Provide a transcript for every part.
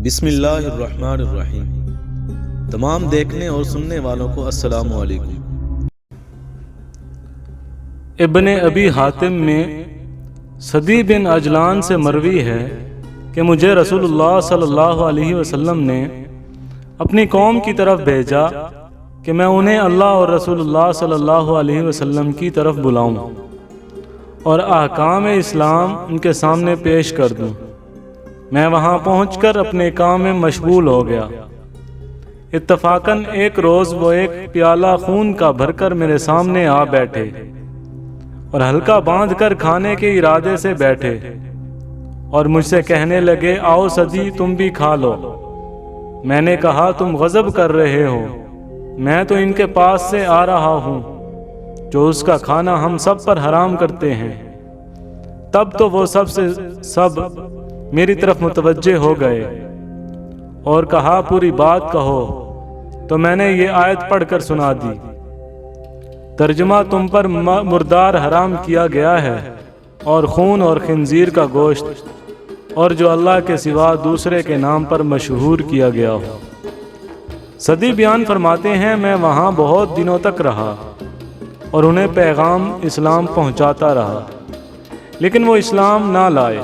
بسم اللہ الرحمن الرحیم۔ تمام دیکھنے اور سننے والوں کو السلام علیکم۔ ابن ابی حاتم میں صدی بن عجلان سے مروی ہے کہ مجھے رسول اللہ صلی اللہ علیہ وسلم نے اپنی قوم کی طرف بھیجا کہ میں انہیں اللہ اور رسول اللہ صلی اللہ علیہ وسلم کی طرف بلاؤں اور احکام اسلام ان کے سامنے پیش کر دوں۔ میں وہاں پہنچ کر اپنے کام میں مشغول ہو گیا۔ اتفاقاً ایک روز وہ ایک پیالہ خون کا بھر کر میرے سامنے آ بیٹھے اور حلقہ باندھ کر کھانے کے ارادے سے بیٹھے اور مجھ سے کہنے لگے، آؤ صدی تم بھی کھا لو۔ میں نے کہا، تم غضب کر رہے ہو، میں تو ان کے پاس سے آ رہا ہوں جو اس کا کھانا ہم سب پر حرام کرتے ہیں۔ تب تو وہ سب میری طرف متوجہ ہو گئے اور کہا، پوری بات کہو۔ تو میں نے یہ آیت پڑھ کر سنا دی۔ ترجمہ: تم پر مردار حرام کیا گیا ہے اور خون اور خنزیر کا گوشت اور جو اللہ کے سوا دوسرے کے نام پر مشہور کیا گیا ہو۔ صدی بیان فرماتے ہیں، میں وہاں بہت دنوں تک رہا اور انہیں پیغام اسلام پہنچاتا رہا، لیکن وہ اسلام نہ لائے۔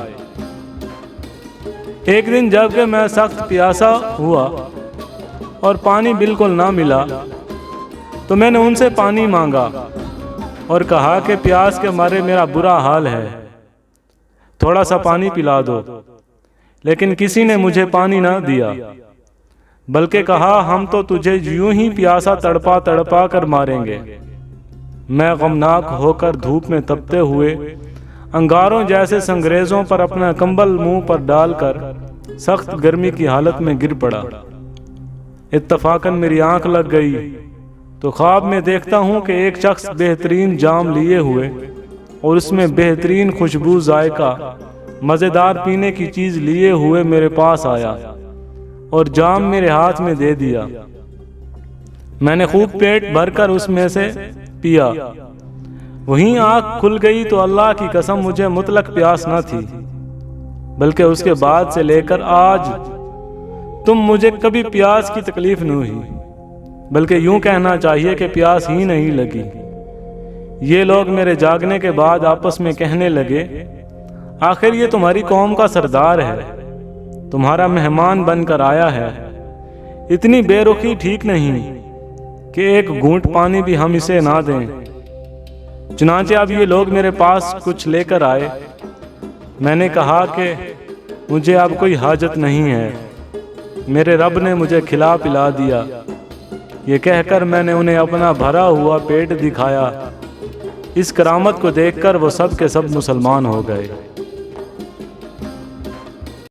ایک دن جب کہ میں سخت پیاسا ہوا اور پانی بالکل نہ ملا تو میں نے ان سے پانی مانگا اور کہا کہ پیاس کے مارے میرا برا حال ہے، تھوڑا سا پانی پلا دو۔ لیکن کسی نے مجھے پانی نہ دیا، بلکہ کہا، ہم تو تجھے یوں ہی پیاسا تڑپا تڑپا کر ماریں گے۔ میں غمناک ہو کر دھوپ میں تپتے ہوئے انگاروں جیسے سنگریزوں پر اپنا کمبل منہ پر ڈال کر سخت گرمی کی حالت میں گر پڑا۔ اتفاقاً میری آنکھ لگ گئی تو خواب میں دیکھتا ہوں کہ ایک شخص بہترین جام لیے ہوئے اور اس میں بہترین خوشبو ذائقہ مزیدار پینے کی چیز لیے ہوئے میرے پاس آیا اور جام میرے ہاتھ میں دے دیا۔ میں نے خوب پیٹ بھر کر اس میں سے پیا۔ وہیں آنکھ کھل گئی تو اللہ کی قسم مجھے مطلق پیاس نہ تھی، بلکہ اس کے بعد سے لے کر آج مجھے کبھی پیاس کی تکلیف نہیں ہوئی، بلکہ یوں کہنا چاہیے کہ پیاس ہی نہیں لگی۔ یہ لوگ میرے جاگنے کے بعد آپس میں کہنے لگے، آخر یہ تمہاری قوم کا سردار ہے، تمہارا مہمان بن کر آیا ہے، اتنی بے رخی ٹھیک نہیں کہ ایک گھونٹ پانی بھی ہم اسے نہ دیں۔ چنانچہ اب یہ لوگ میرے پاس کچھ لے کر آئے۔ میں نے کہا کہ مجھے اب کوئی حاجت نہیں ہے، میرے رب نے مجھے کھلا پلا دیا۔ یہ کہہ کر میں نے انہیں اپنا بھرا ہوا پیٹ دکھایا۔ اس کرامت کو دیکھ کر وہ سب کے سب مسلمان ہو گئے۔